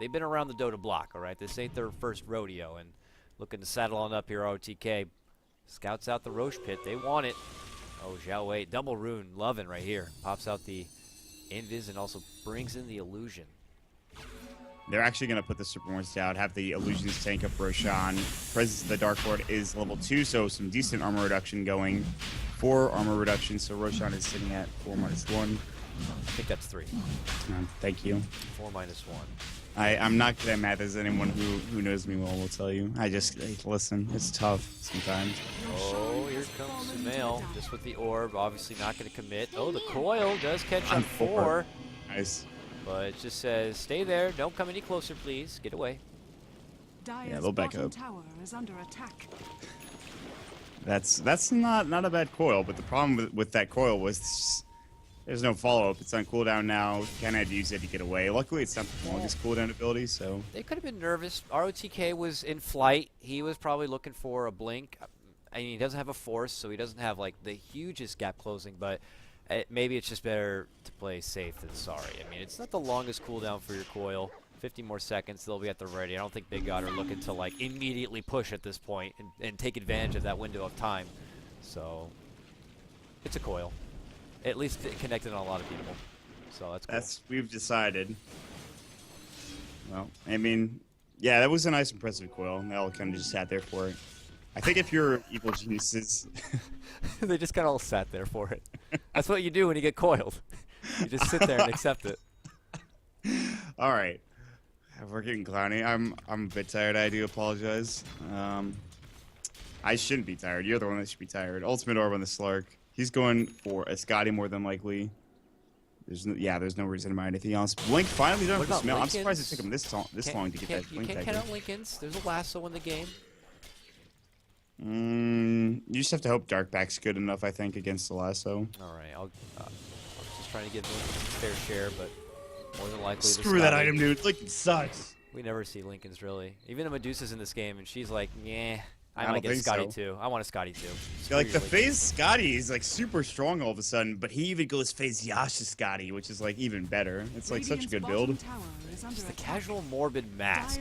they've been around the Dota block, all right? This ain't their first rodeo, and looking to saddle on up here, OTK. Scouts out the Roche pit. They want it. Oh, Zhao Wei, double rune, loving right here. Pops out the Invis and also brings in the illusion. They're actually going to put the Supermorphs down, have the Illusions tank up Roshan. Presence of the Dark Lord is level 2, so some decent armor reduction going. 4 armor reduction, so Roshan is sitting at 4 minus 1. I think that's 3. Thank you. 4 minus 1. I'm not good at math, as anyone who knows me well will tell you. Listen, it's tough sometimes. Oh, here comes Sumail, just with the orb, obviously not going to commit. Oh, the coil does catch on 4. Nice. But it just says, stay there, don't come any closer, please. Get away. Yeah, they'll back up. Tower is under attack. That's not a bad coil, but the problem with that coil was there's no follow-up. It's on cooldown now. Kind of had to use it to get away. Luckily, it's not the longest cooldown ability, so... They could have been nervous. ROTK was in flight. He was probably looking for a blink. I mean, he doesn't have a force, so he doesn't have, like, the hugest gap closing, but maybe it's just better to play safe than sorry. I mean, it's not the longest cooldown for your coil. 50 more seconds, they'll be at the ready. I don't think Big God are looking to, like, immediately push at this point and take advantage of that window of time. So, it's a coil. At least it connected on a lot of people. So that's cool. We've decided. Well, I mean, yeah, that was a nice, impressive coil. They all kind of just sat there for it. I think if you're evil geniuses... They just kind of all sat there for it. That's what you do when you get coiled. You just sit there and accept it. All right. We're getting clowny. I'm a bit tired. I do apologize. I shouldn't be tired. You're the one that should be tired. Ultimate Orb on the Slark. He's going for a Scotty more than likely. There's no reason to mind anything else. Blink finally done for Smell. I'm surprised it took him this long to get that Blink. You can't count out Lincolns. There's a lasso in the game. You just have to hope Darkback's good enough, I think, against the lasso. All right, I'm just trying to give Lincoln a fair share, but more than likely. Screw that item, dude. Lincoln sucks. We never see Lincolns really. Even Medusa's in this game, and she's like, yeah. I might get Scotty too. I want a Scotty too. Yeah, like the phase Scotty is like super strong all of a sudden, but he even goes phase Yasha Scotty, which is like even better. It's like such a good build. Just the casual morbid mask.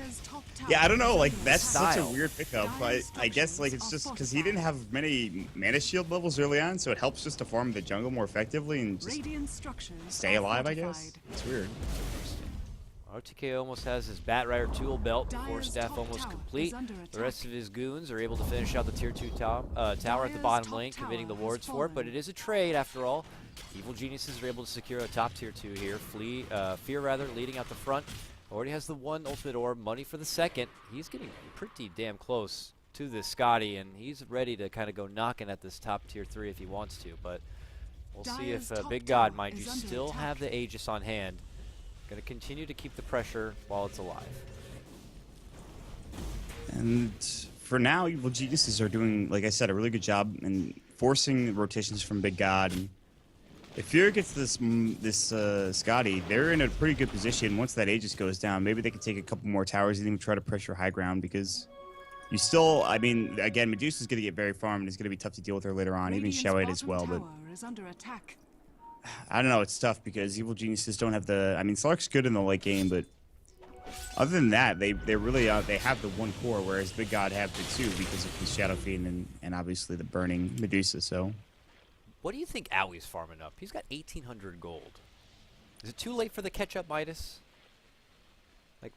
Yeah, I don't know, like that's such a weird pickup. I guess like it's just because he didn't have many mana shield levels early on, so it helps just to farm the jungle more effectively and just stay alive. I guess it's weird. RTK almost has his Bat Rider tool belt, Force Staff almost complete. The rest of his goons are able to finish out the tier 2 tower at the bottom lane, committing the wards for it, but it is a trade after all. Evil Geniuses are able to secure a top tier 2 here. Fear rather, leading out the front. Already has the 1 ultimate orb, money for the 2nd. He's getting pretty damn close to this Scotty, and he's ready to kind of go knocking at this top tier 3 if he wants to, but we'll see if Big God, mind you, still have the Aegis on hand. Going to continue to keep the pressure while it's alive. And for now, Evil Geniuses are doing, like I said, a really good job in forcing rotations from Big God. And if Fear gets this Scotty, they're in a pretty good position. Once that Aegis goes down, maybe they could take a couple more towers and even try to pressure high ground, because you still, I mean, again, Medusa's going to get very farmed and it's going to be tough to deal with her later on, even Shawade as well. But I don't know, it's tough because Evil Geniuses don't have the... I mean, Slark's good in the late game, but other than that, they really they have the 1 core, whereas Big God have the 2 because of the Shadow Fiend and obviously the Burning Medusa, so... What do you think Owie's farming up? He's got 1,800 gold. Is it too late for the catch-up Midas? Like,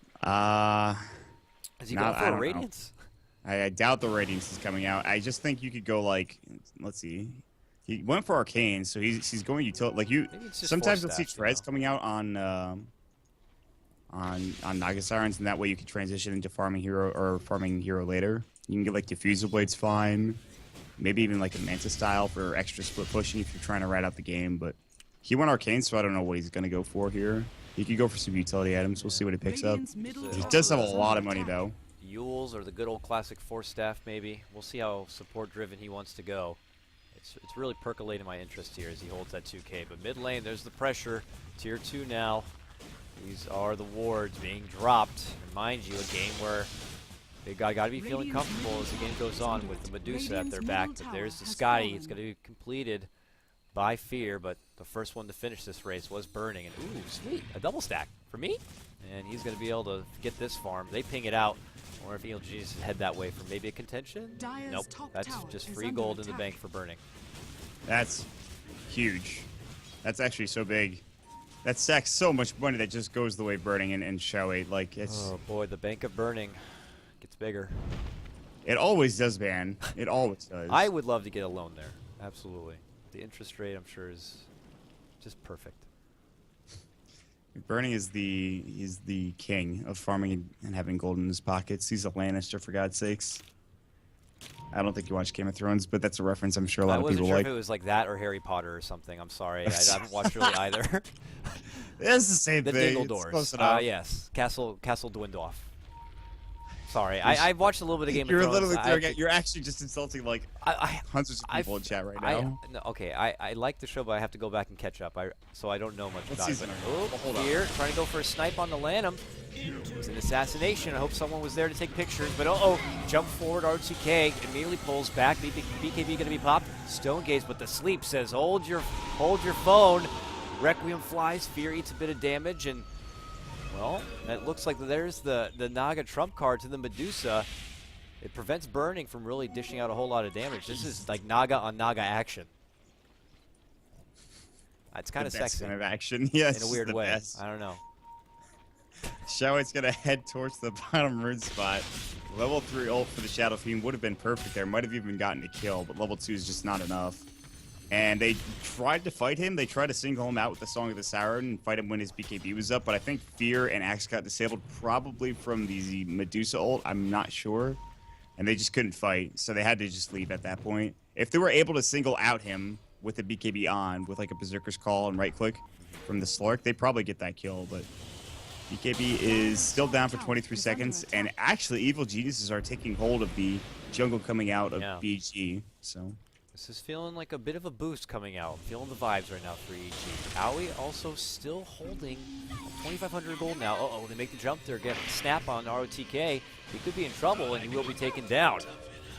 is he going for a Radiance? I doubt the Radiance is coming out. I just think you could go, like... Let's see... He went for Arcane, so he's going utility. Like sometimes you'll see Treads coming out on Naga Sirens, and that way you can transition into farming hero later. You can get like Diffusal Blades fine, maybe even like a Manta style for extra split pushing if you're trying to ride out the game. But he went Arcane, so I don't know what he's gonna go for here. He could go for some utility items. We'll see what he picks up. He does have a lot of money though. Yules or the good old classic Force Staff maybe. We'll see how support driven he wants to go. It's really percolating my interest here as he holds that 2K. But mid lane, there's the pressure. Tier 2 now. These are the wards being dropped. And mind you, a game where Big God got to be feeling comfortable as the game goes on with the Medusa at their back. But there's the Scotty. It's going to be completed by Fear, but The first one to finish this race was Burning, and ooh, sweet, a double stack for me. And he's going to be able to get this farm. They ping it out. Or if ELGs head that way for maybe a contention. Nope, that's just free gold in the bank for Burning. That's huge. That's actually so big. That stacks so much money that just goes the way Burning and Shoei. Like, it's... Oh boy, the bank of Burning gets bigger. It always does, man. It always does. I would love to get a loan there. Absolutely. The interest rate, I'm sure, is just perfect. Burning is the king of farming and having gold in his pockets. He's a Lannister, for God's sakes. I don't think you watch Game of Thrones, but that's a reference I'm sure a lot of people like. I wasn't sure if it was like that or Harry Potter or something. I'm sorry. I haven't watched really either. It's the same thing. The Dingle Doors. Yes. Castle Dwendorf. Sorry. I watched a little bit of Game of Thrones. You're literally throwing it. You're actually just insulting like hundreds of people in chat right now. I like the show, but I have to go back and catch up. So I don't know much about it. Oh, hold on. Here, trying to go for a snipe on the Lanham. It was an assassination. I hope someone was there to take pictures. But jump forward, RTK immediately pulls back. BKB going to be popped. Stone Gaze, but the sleep says, hold your phone. Requiem flies. Fear eats a bit of damage, and well, that looks like there's the Naga trump card to the Medusa. It prevents Burning from really dishing out a whole lot of damage. This is like Naga on Naga action. It's kind of sexy. Kind of action, yes. In a weird way. Best. I don't know. Shoei's gonna head towards the bottom rune spot. Level 3 ult for the Shadow Fiend would have been perfect there. Might have even gotten a kill, but level 2 is just not enough. And they tried to fight him. They tried to single him out with the Song of the Siren and fight him when his BKB was up. But I think Fear and Axe got disabled probably from the Medusa ult. I'm not sure. And they just couldn't fight. So they had to just leave at that point. If they were able to single out him with the BKB on, with like a Berserker's Call and right click from the Slurk, they'd probably get that kill. But BKB is still down for 23 seconds. And actually, Evil Geniuses are taking hold of the jungle coming out of BG. So... this is feeling like a bit of a boost coming out. Feeling the vibes right now for EG. Aoi also still holding 2,500 gold now. They make the jump there. Get snap on ROTK. He could be in trouble, and he will be taken down.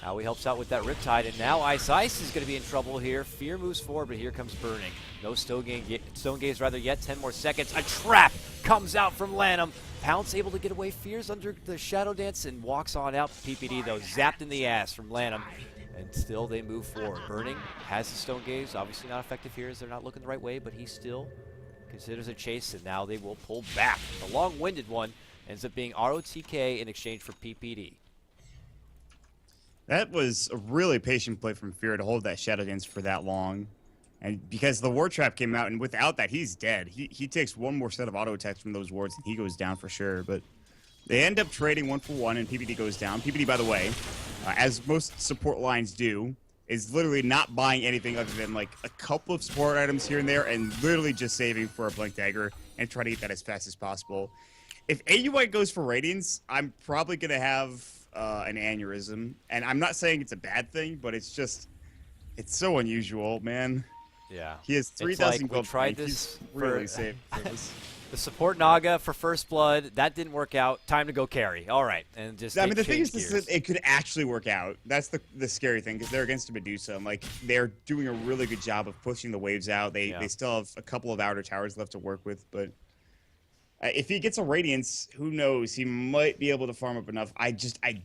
Aoi helps out with that Riptide, and now Ice is going to be in trouble here. Fear moves forward, but here comes Burning. No Stone Gaze rather yet. 10 more seconds. A trap comes out from Lanham. Pounce able to get away. Fear's under the Shadow Dance and walks on out. PPD, though, zapped in the ass from Lanham. And still they move forward. Burning has the Stone Gaze. Obviously not effective here as they're not looking the right way, but he still considers a chase, and now they will pull back. The long-winded one ends up being ROTK in exchange for PPD. That was a really patient play from Fear to hold that Shadow Dance for that long. And because the Ward Trap came out, and without that, he's dead. He takes one more set of auto attacks from those wards, and he goes down for sure. But they end up trading 1 for 1, and PPD goes down. PPD, by the way, as most support lines do, is literally not buying anything other than like a couple of support items here and there, and literally just saving for a Blink Dagger and try to get that as fast as possible. If AUI goes for Radiance, I'm probably going to have an aneurysm. And I'm not saying it's a bad thing, but it's just, it's so unusual, man. Yeah. He has 3,000 gold. We tried this. He's really safe for this. The support Naga for First Blood, that didn't work out. Time to go carry. All right. And just I mean, the thing is that it could actually work out. That's the scary thing, because they're against a Medusa. And, like, they're doing a really good job of pushing the waves out. They still have a couple of outer towers left to work with, but if he gets a Radiance, who knows? He might be able to farm up enough. I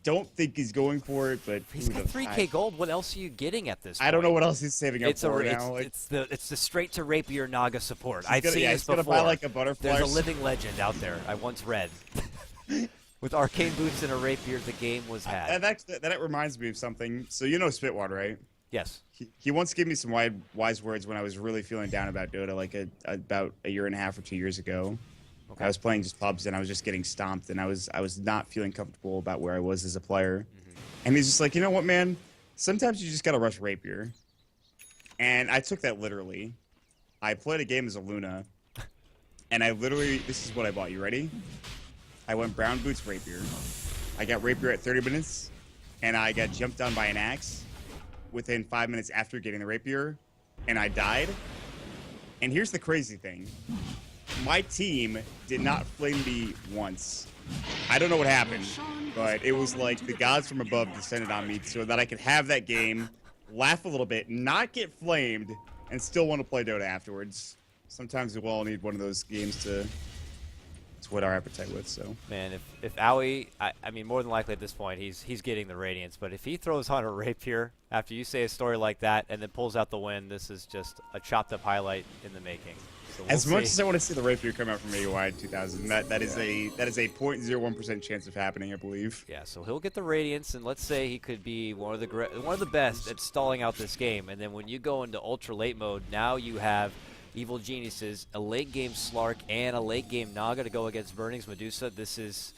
don't think he's going for it, but he's got 3K gold. What else are you getting at this point? I don't know what else he's saving up for now. It's the straight to rapier Naga support. I've seen this before. He's gonna buy like a butterfly. There's a living legend out there. I once read. With arcane boots and a rapier, the game was had. That reminds me of something. So you know Spitwater, right? Yes. He once gave me some wise words when I was really feeling down about Dota, like about a year and a half or 2 years ago. Okay. I was playing just pubs, and I was just getting stomped, and I was not feeling comfortable about where I was as a player. And he's just like, you know what, man? Sometimes you just gotta rush Rapier. And I took that literally. I played a game as a Luna, and I literally, this is what I bought. You ready? I went Brown Boots Rapier. I got Rapier at 30 minutes, and I got jumped on by an axe within 5 minutes after getting the Rapier, and I died. And here's the crazy thing. My team did not flame me once. I don't know what happened, but it was like the gods from above descended on me so that I could have that game, laugh a little bit, not get flamed, and still want to play Dota afterwards. Sometimes we'll all need one of those games to whet our appetite with. So Man, if Aoi, I mean, more than likely at this point, he's getting the Radiance. But if he throws on a Rapier after you say a story like that and then pulls out the win, this is just a chopped up highlight in the making. So we'll as much see. as I want to see the Rapier come out from AUI in 2000, that is a 0.01% chance of happening, I believe. Yeah, so he'll get the Radiance, and let's say he could be one of the best at stalling out this game. And then when you go into ultra late mode, now you have Evil Geniuses, a late game Slark, and a late game Naga to go against Burning's Medusa. This is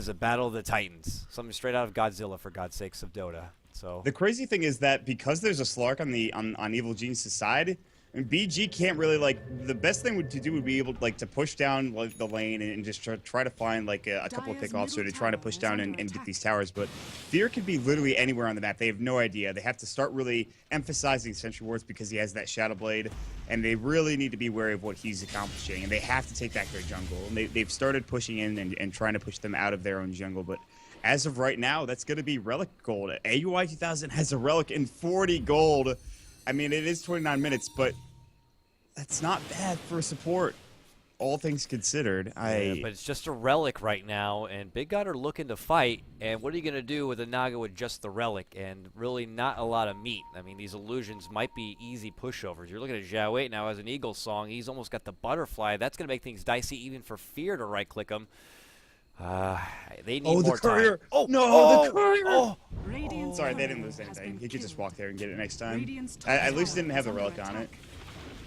a battle of the Titans, something straight out of Godzilla, for God's sakes, of Dota. So The crazy thing is that because there's a Slark on Evil Genius' side, and BG can't really, like, the best thing to do would be able to push down like the lane and just try to find like a couple of pickoffs or to try to push down and get these towers. But Fear could be literally anywhere on the map. They have no idea. They have to start really emphasizing Sentry Wards because he has that Shadow Blade, and they really need to be wary of what he's accomplishing. And they have to take back their jungle. And they've started pushing in and trying to push them out of their own jungle, but as of right now, that's going to be Relic gold. AUI 2000 has a Relic in 40 gold. I mean, it is 29 minutes, but that's not bad for support, all things considered. yeah, but it's just a Relic right now, and Big God are looking to fight. And what are you going to do with a Naga with just the Relic and really not a lot of meat? I mean, these illusions might be easy pushovers. You're looking at Zhao 8 now as an Eagle Song. He's almost got the Butterfly. That's going to make things dicey even for Fear to right-click him. They need more the courier. time. Oh, no, the courier. Oh. Sorry, they didn't lose anything. He could just walk there and get it next time. At least didn't have the Relic on it.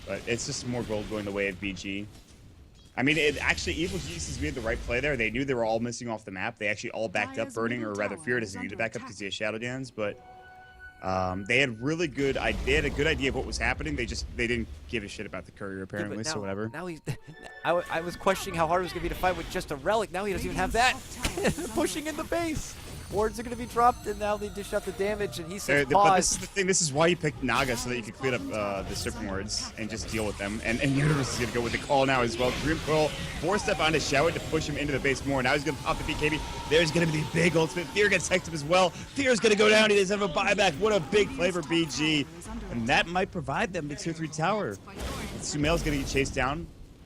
But it's just more gold going the way of BG. I mean, actually, Evil Geniuses made the right play there. They knew they were all missing off the map. They actually all backed up Burning, or rather Fear doesn't need to back up because he has Shadow Dance. But they had a good idea of what was happening. They didn't give a shit about the courier apparently. Yeah, now, so whatever. Now he's. I was questioning how hard it was going to be to fight with just a Relic. Now he doesn't even have that. Pushing in the base. Wards are going to be dropped, and now they dish out the damage, and he says pause. But this is the thing. This is why you picked Naga, so that you could clean up the Serpent Wards and just deal with them. And Universe is going to go with the call now as well. Grim Pearl, 4-step onto Shower to push him into the base more. Now he's going to pop the BKB. There's going to be the big ultimate. Fear gets hexed up as well. Fear's going to go down. He doesn't have a buyback. What a big play for BG. And that might provide them the tier 3 tower. Sumail's going to get chased down.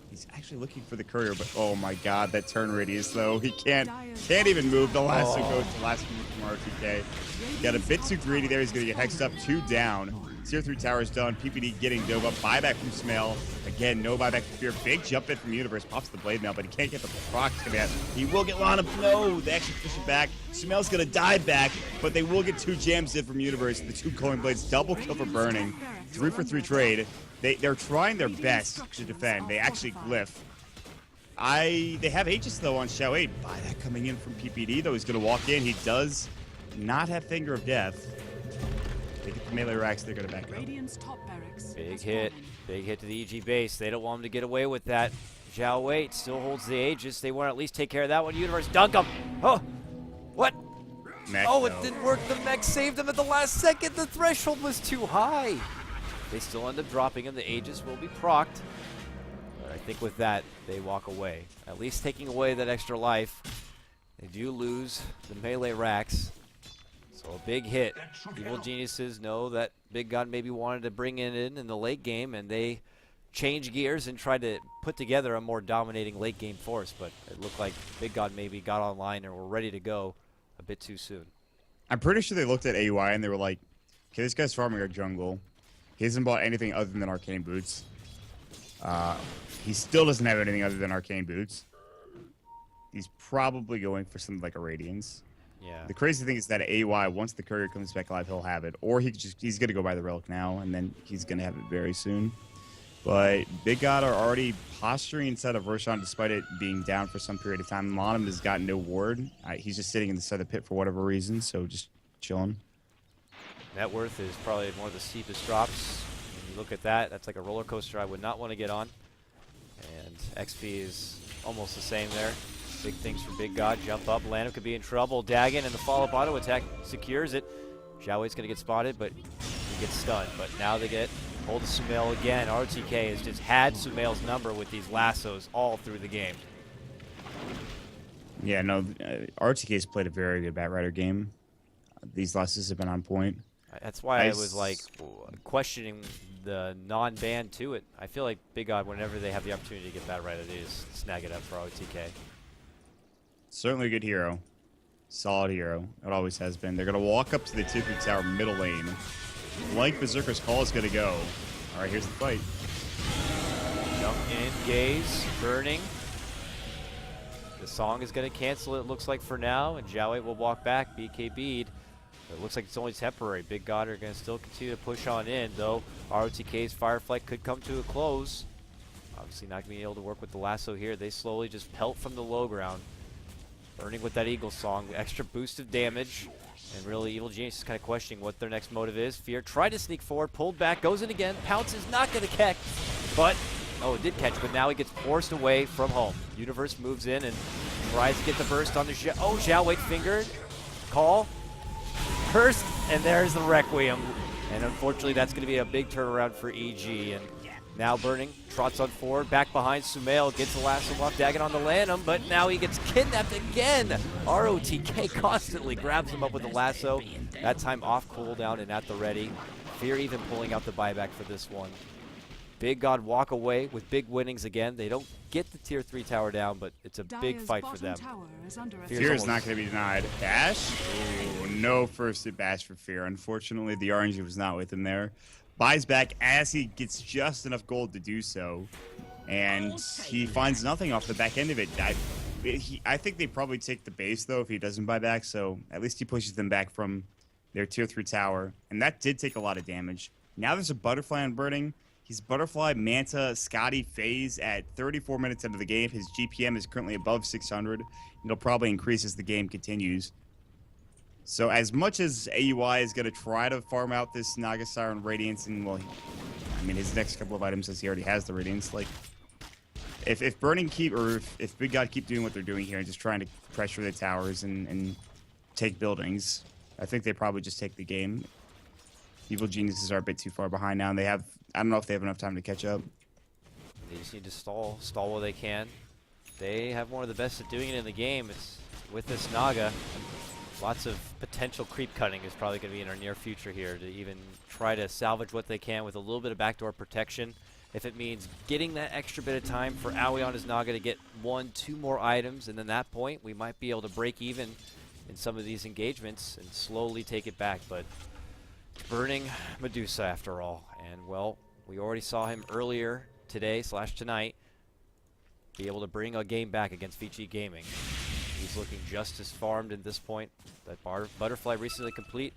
He's actually looking for the courier, but oh my god, that turn radius though. He can't even move. The last one goes to the last move from RTK. Got a bit too greedy there. He's going to get hexed up, 2 down. Tier 3 towers done. PPD getting dove up. Buyback from Sumail. Again, no buyback from Fear. Big jump in from Universe. Pops the blade now, but he can't get the proc to that. He will get Lana. No, they actually push it back. Sumail's going to die back, but they will get 2 jams in from Universe. The 2 Culling Blades. Double kill for Burning. 3 for 3 trade. They're trying their best to defend. They actually glyph. They have Aegis though on Xiao 8. Buyback coming in from PPD though. He's gonna walk in. He does not have Finger of Death. They get the melee racks. They're gonna back up. Big hit to the EG base. They don't want him to get away with that. Zhao 8 still holds the Aegis. They want to at least take care of that one. Universe dunk him. Oh, what? Mech, oh, it though. didn't work. The mech saved him at the last second. The threshold was too high. They still end up dropping him. The Aegis will be procced. But I think with that, they walk away. At least taking away that extra life. They do lose the melee racks. So a big hit. Evil Geniuses know that Big God maybe wanted to bring it in the late game, and they change gears and try to put together a more dominating late game force. But it looked like Big God maybe got online and were ready to go a bit too soon. I'm pretty sure they looked at AUI and they were like, okay, this guy's farming our jungle. He hasn't bought anything other than Arcane Boots. He still doesn't have anything other than Arcane Boots. He's probably going for something like a Radiance. Yeah. The crazy thing is that AUI, once the courier comes back alive, he'll have it. Or he's going to go buy the Relic now, and then he's going to have it very soon. But Big God are already posturing inside of Roshan despite it being down for some period of time. Lonham has got no ward. He's just sitting in the side of the pit for whatever reason, so just chilling. Net worth is probably one of the steepest drops. When you look at that, that's like a roller coaster I would not want to get on. And XP is almost the same there. Big things for Big God. Jump up. Lanham could be in trouble. Dagon and the follow-up auto attack secures it. Zhao Wei's going to get spotted, but he gets stunned. But now they get hold of Sumail again. RTK has just had Sumail's number with these lassos all through the game. Yeah, no, RTK's played a very good Batrider game. These lassos have been on point. That's why I was like questioning the non-ban to it. I feel like Big God, whenever they have the opportunity to get that right, they just snag it up for OTK. Certainly a good hero. Solid hero. It always has been. They're going to walk up to the tier 3 tower middle lane. Like Berserker's Call is going to go. All right, here's the fight. Jump in, gaze, burning. The song is going to cancel it, looks like, for now, and Xiao 8 will walk back, BKB'd. It looks like it's only temporary. Big God are going to still continue to push on in, though ROTK's Fireflight could come to a close. Obviously not going to be able to work with the lasso here. They slowly just pelt from the low ground. Burning with that Eagle Song, extra boost of damage. And really, Evil Genius is kind of questioning what their next motive is. Fear tried to sneak forward, pulled back, goes in again. Pounce is not going to catch, but, oh, it did catch, but now he gets forced away from home. Universe moves in and tries to get the burst on the Xiao 8 fingered. Call. Burst, and there's the Requiem. And unfortunately, that's going to be a big turnaround for EG. And now Burning trots on forward, back behind Sumail, gets the lasso off, dagging on the Lanham, but now he gets kidnapped again. ROTK constantly grabs him up with the lasso. That time off cooldown and at the ready. Fear even pulling out the buyback for this one. Big God walk away with big winnings again. They don't get the tier 3 tower down, but it's a big fight for them. Fear is not going to be denied. Bash? Ooh, no first hit bash for Fear. Unfortunately, the RNG was not with him there. Buys back as he gets just enough gold to do so. And he finds nothing off the back end of it. I think they probably take the base, though, if he doesn't buy back. So at least he pushes them back from their tier 3 tower. And that did take a lot of damage. Now there's a Butterfly on Burning. He's Butterfly, Manta, Scotty, FaZe at 34 minutes into the game. His GPM is currently above 600. It'll probably increase as the game continues. So as much as AUI is going to try to farm out this Naga Siren Radiance, and well, I mean, his next couple of items says he already has the Radiance. Like, if Burning keep, or if Big God keep doing what they're doing here and just trying to pressure the towers and take buildings, I think they probably just take the game. Evil Geniuses are a bit too far behind now, and they have, I don't know if they have enough time to catch up. They just need to stall while they can. They have one of the best at doing it in the game. It's with this Naga. Lots of potential creep cutting is probably going to be in our near future here to even try to salvage what they can with a little bit of backdoor protection. If it means getting that extra bit of time for Aoi on his Naga to get 1-2 more items, and then that point we might be able to break even in some of these engagements and slowly take it back. But Burning Medusa after all, and well, we already saw him earlier today / tonight be able to bring a game back against Vici Gaming. He's looking just as farmed at this point. That Butterfly recently complete.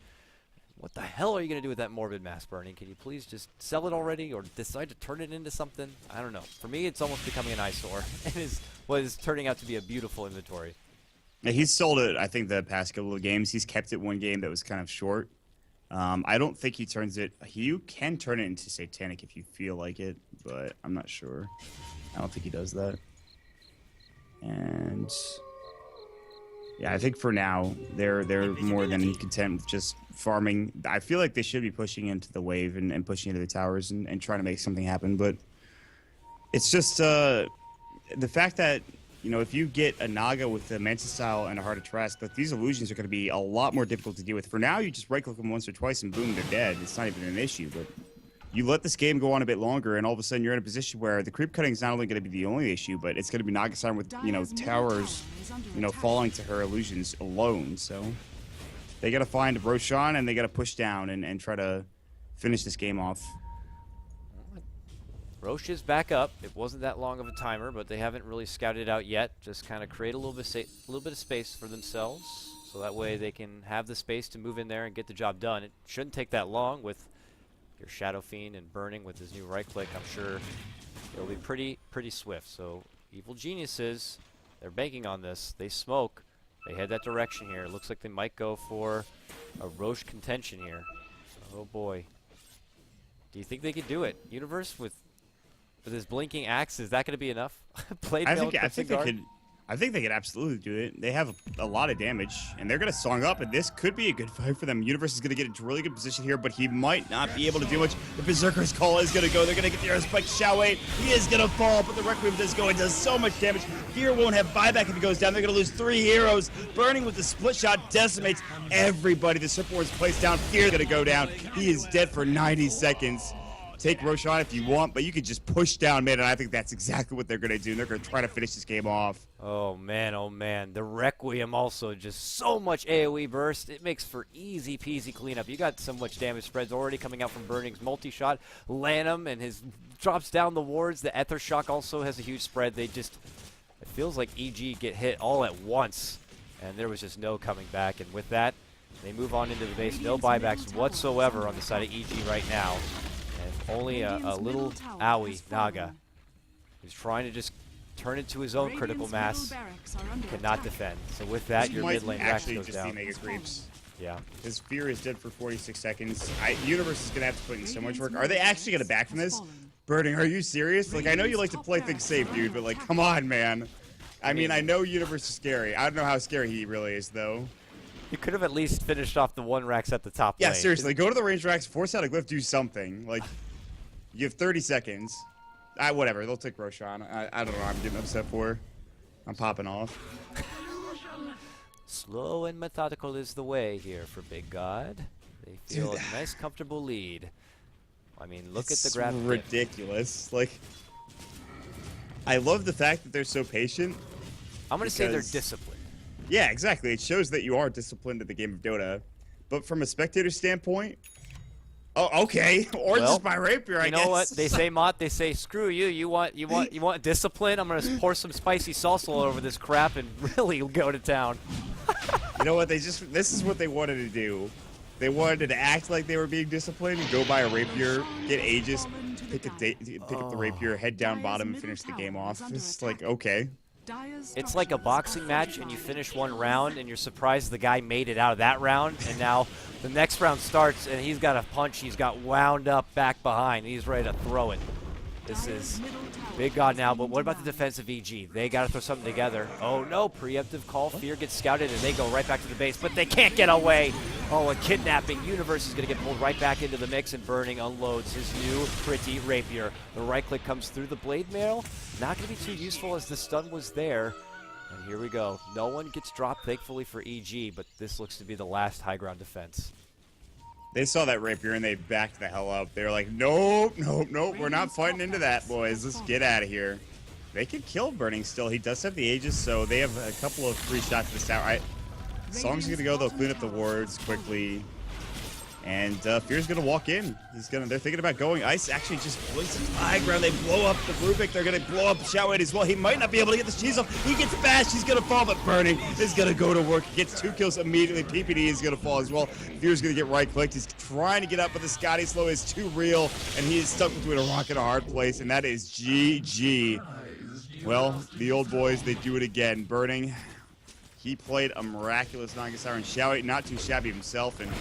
What the hell are you going to do with that Morbid Mass, Burning? Can you please just sell it already or decide to turn it into something? I don't know. For me, it's almost becoming an eyesore and is what is turning out to be a beautiful inventory. Yeah, he's sold it, I think, the past couple of games. He's kept it one game that was kind of short. I don't think he turns it. You can turn it into Satanic if you feel like it, but I'm not sure. I don't think he does that. And yeah, I think for now they're more than content with just farming. I feel like they should be pushing into the wave and pushing into the towers and trying to make something happen. But it's just the fact that, you know, if you get a Naga with a Manta style and a Heart of Trask, that these illusions are going to be a lot more difficult to deal with. For now, you just right-click them once or twice and boom, they're dead. It's not even an issue. But you let this game go on a bit longer, and all of a sudden you're in a position where the creep cutting is not only going to be the only issue, but it's going to be Naga Siren with, you know, towers, you know, falling to her illusions alone. So they got to find Roshan and they got to push down and try to finish this game off. Roche is back up. It wasn't that long of a timer, but they haven't really scouted it out yet. Just kind of create a little bit of space for themselves, so that way they can have the space to move in there and get the job done. It shouldn't take that long with your Shadow Fiend and Burning with his new right click. I'm sure it'll be pretty swift. So Evil Geniuses, they're banking on this. They smoke. They head that direction here. It looks like they might go for a Roche contention here. Oh boy. Do you think they could do it? Universe with his blinking axe, is that going to be enough? I think they could absolutely do it. They have a lot of damage, and they're going to song up, and this could be a good fight for them. Universe is going to get into a really good position here, but he might not be able to do much. The Berserker's Call is going to go. They're going to get the air spike. Xiao 8, he is going to fall, but the Requiem does go and does so much damage. Fear won't have buyback if he goes down. They're going to lose 3 heroes. Burning with the split shot decimates everybody. The Super Wars placed down. Fear is going to go down. He is dead for 90 seconds. take Roshan if you want, but you could just push down mid, and I think that's exactly what they're going to do. They're going to try to finish this game off. Oh man. The Requiem also just so much AoE burst. It makes for easy peasy cleanup. You got so much damage spreads already coming out from Burning's multi-shot. Lanham and his drops down the wards. The Ether Shock also has a huge spread. It feels like EG get hit all at once, and there was just no coming back. And with that, they move on into the base. No buybacks whatsoever on the side of EG right now. And only a little owie, Naga, who's trying to just turn into his own critical mass, cannot defend. So with that, your mid lane actually goes down. Mega creeps. Yeah. His Fear is dead for 46 seconds. Universe is going to have to put in so much work. Are they actually going to back from this? Burning, are you serious? Like, I know you like to play things safe, dude, but, like, come on, man. I mean, I know Universe is scary. I don't know how scary he really is, though. You could have at least finished off the one racks at the top lane. Yeah, seriously. Go to the range racks, force out a glyph, do something. Like, you have 30 seconds. Whatever, they'll take Roshan. I don't know what I'm getting upset for. I'm popping off. Slow and methodical is the way here for Big God. They feel a nice, comfortable lead. I mean, look at the graph. It's ridiculous. Like, I love the fact that they're so patient. I'm going to say they're disciplined. Yeah, exactly. It shows that you are disciplined at the game of Dota. But from a spectator standpoint, oh, okay. Or just by rapier, I guess. You know what? They say, Mott, they say, screw you. You want discipline? I'm going to pour some spicy salsa all over this crap and really go to town. You know what? This is what they wanted to do. They wanted to act like they were being disciplined, go buy a rapier, get Aegis, pick up the rapier, head down bottom, and finish the game off. It's like, okay. It's like a boxing match, and you finish one round, and you're surprised the guy made it out of that round, and now the next round starts, and he's got a punch. He's got wound up back behind. He's ready to throw it. This is Big God now, but what about the defensive EG? They got to throw something together. Oh, no, preemptive call. Fear gets scouted, and they go right back to the base, but they can't get away. Oh, a kidnapping. Universe is going to get pulled right back into the mix, and Burning unloads his new pretty rapier. The right click comes through the blade mail. Not going to be too useful as the stun was there. And here we go. No one gets dropped, thankfully, for EG, but this looks to be the last high ground defense. They saw that rapier and they backed the hell up. They were like, nope, we're not fighting into that, boys. Let's get out of here. They could kill Burning still. He does have the Aegis, so they have a couple of free shots to this tower. Song's gonna go, they'll clean up the wards quickly. And Fear's gonna walk in. They're thinking about going. Ice actually just places high ground. They blow up the Rubik. They're gonna blow up Showade as well. He might not be able to get the cheese off. He gets bashed. He's gonna fall, but Burning is gonna go to work. He gets 2 kills immediately. PPD is gonna fall as well. Fear's gonna get right clicked. He's trying to get up, but the Scotty slow is too real, and he is stuck between a rock and a hard place, and that is GG. Well, the old boys, they do it again. Burning. He played a miraculous Naga Siren. Showade, not too shabby himself, and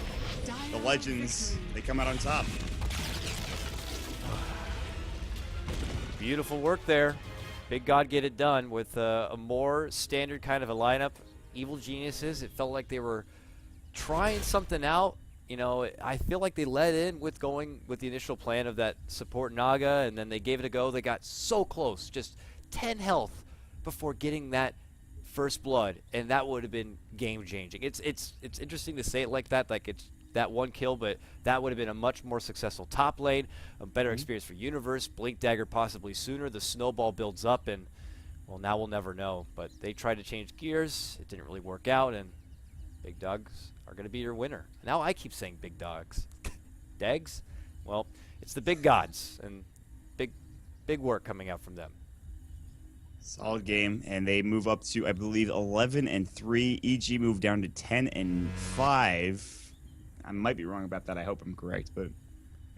the Legends, they come out on top. Beautiful work there. Big God get it done with a more standard kind of a lineup. Evil Geniuses, it felt like they were trying something out. You know, I feel like they led in with going with the initial plan of that support Naga, and then they gave it a go. They got so close, just 10 health before getting that first blood, and that would have been game changing. It's interesting to say it like that, like it's that one kill, but that would have been a much more successful top lane, a better experience for Universe. Blink Dagger possibly sooner. The snowball builds up, and well, now we'll never know. But they tried to change gears. It didn't really work out, and Big Dogs are going to be your winner. Now I keep saying Big Dogs. Dags? Well, it's the Big Gods, and big work coming out from them. Solid game, and they move up to, I believe, 11-3. EG moved down to 10-5. I might be wrong about that. I hope I'm correct, but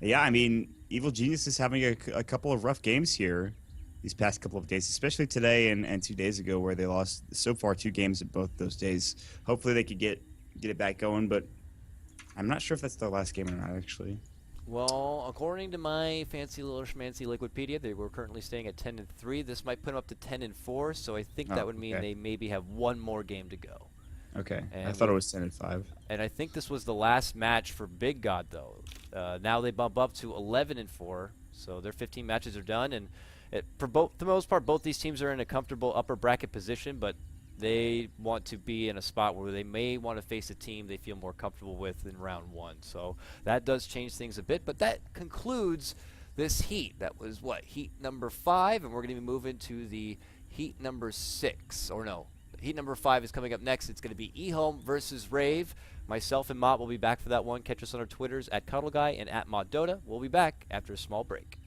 yeah, I mean, Evil Genius is having a couple of rough games here these past couple of days, especially today and 2 days ago, where they lost so far 2 games at both those days. Hopefully, they could get it back going, but I'm not sure if that's their last game or not, actually. Well, according to my fancy little schmancy Liquipedia, they were currently staying at 10-3. This might put them up to 10-4, so I think that would mean they maybe have one more game to go. Okay, and I thought it was 10-5. And I think this was the last match for Big God, though. Now they bump up to 11-4, so their 15 matches are done. And for the most part, both these teams are in a comfortable upper bracket position, but they want to be in a spot where they may want to face a team they feel more comfortable with in round 1. So that does change things a bit, but that concludes this heat. That was what, heat number 5, and we're going to be moving to the heat number 6. Or no, heat number 5 is coming up next. It's going to be eHome versus Rave. Myself and Mott will be back for that one. Catch us on our Twitters at CuddleGuy and at MottDota. We'll be back after a small break.